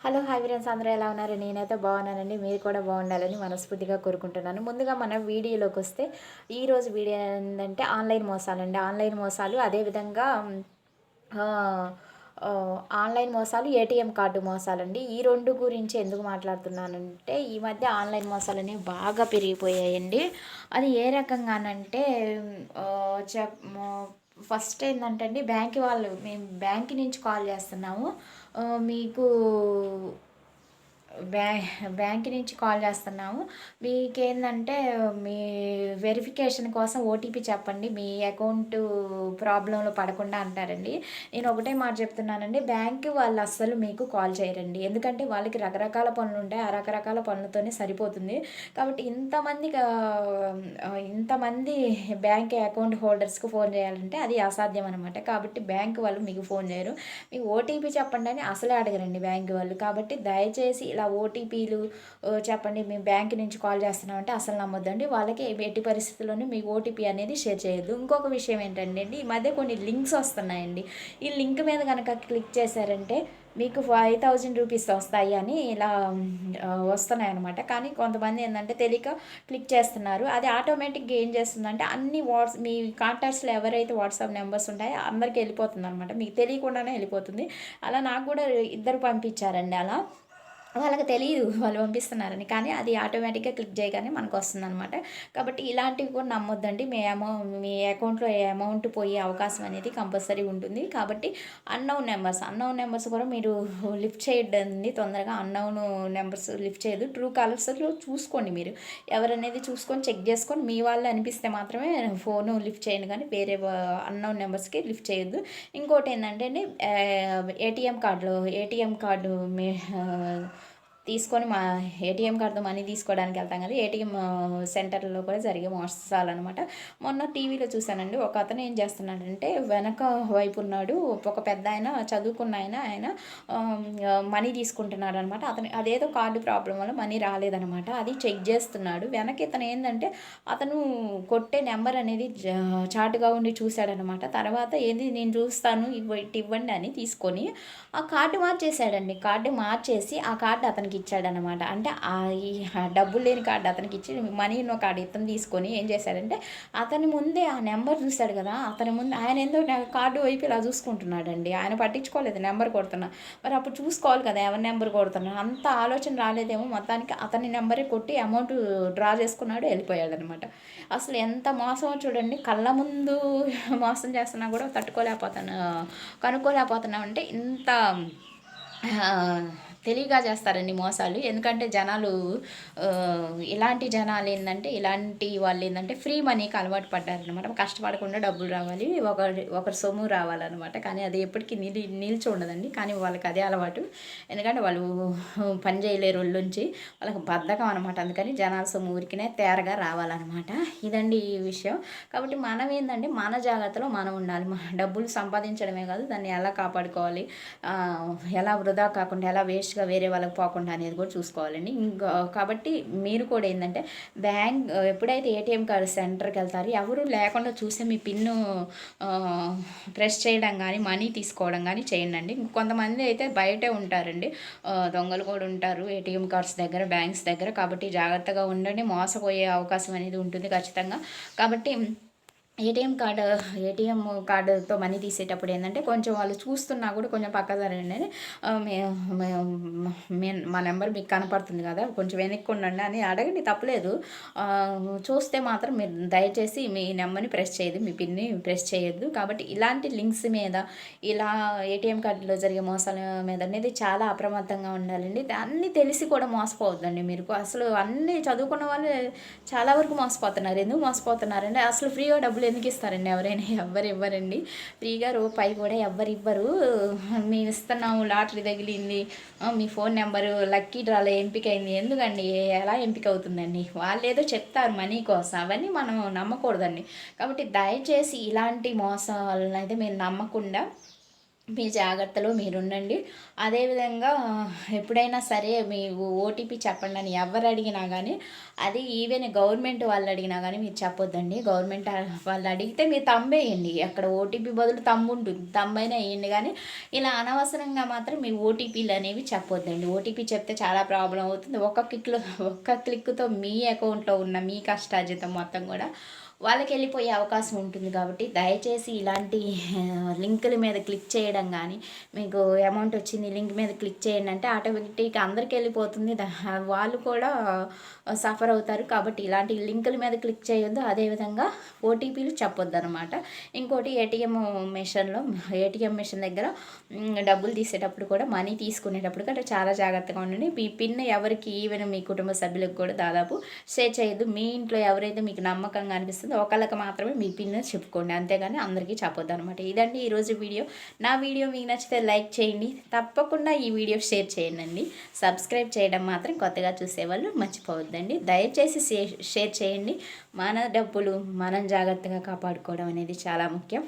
Hello hi friends, అందరూ ఎలా ఉన్నారు? నేనైతే బాగున్నానండి. మీరు కూడా బాగుండాలని మనస్ఫూర్తిగా కోరుకుంటున్నాను. ముందుగా మన వీడియోలోకి వస్తే ఈరోజు వీడియో ఏంటంటే ఆన్లైన్ మోసాలండి. ఆన్లైన్ మోసాలు అదేవిధంగా ఆహ్, ఆన్లైన్ మోసాలు, ఏటీఎం కార్డు మోసాలండి. ఈ 2 గురించి ఎందుకు మాట్లాడుతున్నానంటే ఈ మధ్య ఆన్లైన్ మోసాలనేవి బాగా పెరిగిపోయాయండి. అది ఏ రకంగానంటే ఆహ్, చెప్ ఫస్ట్ ఏందంటే అండి, మేము బ్యాంక్ నుంచి కాల్ చేస్తున్నాము. మీకు బ్యా బ్యాంక్ నుంచి కాల్ చేస్తున్నాము. మీకేందంటే మీ వెరిఫికేషన్ కోసం ఓటీపీ చెప్పండి, మీ అకౌంటు ప్రాబ్లంలో పడకుండా అంటారండి. నేను ఒకటే మాట చెప్తున్నానండి, బ్యాంక్ వాళ్ళు అస్సలు మీకు కాల్ చేయరండి. ఎందుకంటే వాళ్ళకి రకరకాల పనులుంటాయి. ఆ రకరకాల పనులతోనే సరిపోతుంది. కాబట్టి ఇంతమంది బ్యాంక్ అకౌంట్ హోల్డర్స్‌కి ఫోన్ చేయాలంటే అది అసాధ్యం అనమాట. కాబట్టి బ్యాంక్ వాళ్ళు మీకు ఫోన్ చేయరు. మీకు ఓటీపీ చెప్పండి అని అసలే అడగరండి బ్యాంక్ వాళ్ళు. కాబట్టి దయచేసి ఇలా ఓటీపీలు చెప్పండి, మేము బ్యాంక్ నుంచి కాల్ చేస్తున్నామంటే అసలు నమ్మొద్దండి. వాళ్ళకి ఎట్టి పరిస్థితుల్లోనూ మీ ఓటీపీ అనేది షేర్ చేయొద్దు. ఇంకొక విషయం ఏంటంటే అండి, ఈ మధ్య కొన్ని లింక్స్ వస్తున్నాయండి. ఈ లింక్ మీద కనుక క్లిక్ చేశారంటే మీకు 5000 రూపీస్ వస్తాయి అని ఇలా వస్తున్నాయన్నమాట. కానీ కొంతమంది ఏంటంటే తెలియక క్లిక్ చేస్తున్నారు. అది ఆటోమేటిక్గా ఏం చేస్తుందంటే అన్ని మీ కాంటాక్ట్స్లో ఎవరైతే వాట్సాప్ నెంబర్స్ ఉంటాయో అందరికీ వెళ్ళిపోతుంది అనమాట. మీకు తెలియకుండానే వెళ్ళిపోతుంది. అలా నాకు కూడా ఇద్దరు పంపించారండి అలా. వాళ్ళకి తెలీదు వాళ్ళు పంపిస్తున్నారని. కానీ అది ఆటోమేటిక్‌గా క్లిక్ చేయగానే మనకొస్తుందనమాట. కాబట్టి ఇలాంటివి కూడా నమ్మొద్దండి. మీ అకౌంట్‌లో అమౌంట్ పోయే అవకాశం అనేది కంపల్సరీ ఉంటుంది. కాబట్టి అన్‌నోన్ నెంబర్స్ కూడా మీరు లిఫ్ట్ చేయొద్దండి తొందరగా. నెంబర్స్ లిఫ్ట్ చేయొద్దు. ట్రూ కాలర్స్‌లో చూసుకోండి మీరు. ఎవరనేది చూసుకొని చెక్ చేసుకొని మీ వాళ్ళే అనిపిస్తే మాత్రమే ఫోను లిఫ్ట్ చేయండి, కానీ వేరే అన్‌నోన్ నెంబర్స్‌కి లిఫ్ట్ చేయొద్దు. ఇంకోటేందంటే అండి, ఏటీఎం కార్డు తీసుకొని ఏటీఎం కార్డ్‌తో మనీ తీసుకోవడానికి వెళ్తాం కదా! ఏటీఎం సెంటర్‌లో కూడా జరిగే మోసాలనమాట. మొన్న టీవీలో చూశానండి. ఒక అతను ఏం చేస్తున్నాడంటే వెనక వైపు ఉన్నాడు. ఒక పెద్దాయన, చదువుకున్న ఆయన మనీ తీసుకుంటున్నాడనమాట. అదేదో కార్డ్ ప్రాబ్లమ్ వల్ల మనీ రాలేదనమాట. అది చెక్ చేస్తున్నాడు. వెనక ఇతను ఏందంటే అతను కొట్టే నెంబర్ అనేది చాటుగా ఉండి చూశాడనమాట. తర్వాత ఏంది నేను చూస్తాను, ఇటు ఇవ్వండి అని తీసుకొని ఆ కార్డు మార్చేసాడండి. కార్డు మార్చేసి ఆ కార్డు అతనికి ఇచ్చాడనమాట. అంటే ఈ డబ్బులు లేని కార్డు అతనికి ఇచ్చి మనీ ఉన్న కార్డు ఇతను తీసుకొని ఏం చేశాడంటే అతని ముందే ఆ నెంబర్ చూశాడు కదా! అతని ముందు ఆయన ఏందో కార్డు వైపు ఇలా చూసుకుంటున్నాడండి. ఆయన పట్టించుకోలేదు నెంబర్ కొడుతున్నా. మరి అప్పుడు చూసుకోవాలి కదా ఎవరి నెంబర్ కొడుతున్నా. అంత ఆలోచన రాలేదేమో, మొత్తానికి అతని నెంబరే కొట్టి అమౌంట్ డ్రా చేసుకున్నాడు, వెళ్ళిపోయాడనమాట. అసలు ఎంత మోసమో చూడండి. కళ్ళ ముందు మోసం చేస్తున్నా కూడా కనుక్కోలేకపోతున్నామంటే ఇంత తెలివిగా చేస్తారండి మోసాలు. ఎందుకంటే ఇలాంటి వాళ్ళు ఏంటంటే ఫ్రీ మనీకి అలవాటు పడ్డారనమాట. కష్టపడకుండా డబ్బులు రావాలి, ఒకరి సొమ్ము రావాలన్నమాట. కానీ అది ఎప్పటికీ నిలిచి ఉండదండి. కానీ వాళ్ళకి అదే అలవాటు. ఎందుకంటే వాళ్ళు పని చేయలేరు ఒళ్ళుంచి, వాళ్ళకి బద్ధకం అనమాట. అందుకని జనాల సొమ్ము ఊరికినే తేరగా రావాలన్నమాట. ఇదండి ఈ విషయం. కాబట్టి మనం ఏంటంటే మన జాగ్రత్తలో మనం ఉండాలి. డబ్బులు సంపాదించడమే కాదు, దాన్ని ఎలా కాపాడుకోవాలి, ఎలా వృధా కాకుండా, ఎలా వేస్ట్గా వేరే వాళ్ళకి పోకుండా అనేది కూడా చూసుకోవాలండి. ఇంకా కాబట్టి మీరు కూడా ఏంటంటే ఎప్పుడైతే ఏటీఎం కార్డు సెంటర్కి వెళ్తారో ఎవరు లేకుండా చూస్తే మీ పిన్ను ప్రెస్ చేయడం కానీ, మనీ తీసుకోవడం కానీ చేయండి. కొంతమంది అయితే బయటే ఉంటారండి, దొంగలు కూడా ఉంటారు ఏటీఎం కార్డ్స్ దగ్గర, బ్యాంక్స్ దగ్గర. కాబట్టి జాగ్రత్తగా ఉండండి. మోసపోయే అవకాశం అనేది ఉంటుంది ఖచ్చితంగా. కాబట్టి ఏటీఎం కార్డుతో మనీ తీసేటప్పుడు ఏంటంటే కొంచెం వాళ్ళు చూస్తున్నా కూడా కొంచెం పక్క జరగండి అని, మా నెంబర్ మీకు కనపడుతుంది కదా, కొంచెం వెనక్కి ఉండండి అని అడగండి, తప్పలేదు. చూస్తే మాత్రం మీరు దయచేసి మీ నెంబర్ని ప్రెస్ చేయదు, మీ పిన్ని ప్రెస్ చేయొద్దు. కాబట్టి ఇలాంటి లింక్స్ మీద, ఇలా ఏటీఎం కార్డులో జరిగే మోసాల మీద అనేది చాలా అప్రమత్తంగా ఉండాలండి. అన్నీ తెలిసి కూడా మోసపోవద్దండి మీరు. అసలు అన్నీ చదువుకున్న వాళ్ళు చాలా వరకు మోసపోతున్నారు. ఎందుకు మోసపోతున్నారంటే అసలు ఫ్రీగా డబ్బులు ఎందుకు ఇస్తారండి ఎవరైనా? ఎవ్వరు ఇవ్వరండి ఫ్రీగా. రూపాయి కూడా ఎవ్వరు ఇవ్వరు. మేము ఇస్తున్నాము, లాటరీ తగిలింది, మీ ఫోన్ నెంబరు లక్కీ డ్రాలో ఎంపిక అయింది, ఎందుకండి? ఎలా ఎంపిక అవుతుందండి? వాళ్ళు ఏదో చెప్తారు మనీ కోసం, అవన్నీ మనం నమ్మకూడదండి. కాబట్టి దయచేసి ఇలాంటి మోసాలను అయితే మీరు నమ్మకుండా మీ జాగ్రత్తలో మీరుండండి. అదేవిధంగా ఎప్పుడైనా సరే మీ ఓటీపీ చెప్పండి అని ఎవరు అడిగినా కానీ, అది ఈవెన్ గవర్నమెంట్ వాళ్ళు అడిగినా కానీ మీరు చెప్పొద్దండి. గవర్నమెంట్ వాళ్ళు అడిగితే మీరు తంబేయండి. అక్కడ ఓటీపీ బదులు తంబు ఉంటుంది, తంబైనా వేయండి. కానీ ఇలా అనవసరంగా మాత్రం మీ ఓటీపీలు అనేవి చెప్పొద్దండి. ఓటీపీ చెప్తే చాలా ప్రాబ్లం అవుతుంది. ఒక్క క్లిక్తో మీ అకౌంట్లో ఉన్న మీ కష్టార్జితం మొత్తం కూడా వాళ్ళకి వెళ్ళిపోయే అవకాశం ఉంటుంది. కాబట్టి దయచేసి ఇలాంటి లింకుల మీద క్లిక్ చేయడం కానీ, మీకు అమౌంట్ వచ్చింది లింక్ మీద క్లిక్ చేయండి అంటే ఆటోమేటిక్గా అందరికి వెళ్ళిపోతుంది, వాళ్ళు కూడా సఫర్ అవుతారు. కాబట్టి ఇలాంటి లింకుల మీద క్లిక్ చేయొద్దు. అదేవిధంగా ఓటీపీలు చెప్పొద్దు అనమాట. ఇంకోటి ఏటీఎం మెషిన్ దగ్గర డబ్బులు తీసేటప్పుడు కూడా, మనీ తీసుకునేటప్పుడు కూడా చాలా జాగ్రత్తగా ఉండండి. మీ పిన్ ఎవరికి, ఈవెన్ మీ కుటుంబ సభ్యులకు కూడా దాదాపు షేర్ చేయొద్దు. మీ ఇంట్లో ఎవరైతే మీకు నమ్మకంగా అనిపిస్తుందో ఒకళ్ళకి మాత్రమే మీ పిన్ చెప్పుకోండి, అంతేగాని అందరికీ చెప్పొద్దు అనమాట. ఇదండి ఈరోజు వీడియో. నా వీడియో మీకు నచ్చితే లైక్ చేయండి, తప్పకుండా ఈ వీడియో షేర్ చేయండి. సబ్స్క్రైబ్ చేయడం మాత్రం కొత్తగా చూసేవాళ్ళు మర్చిపోవద్దండి. దయచేసి షేర్ చేయండి. మన డబ్బులు మనం జాగ్రత్తగా కాపాడుకోవడం అనేది చాలా ముఖ్యం.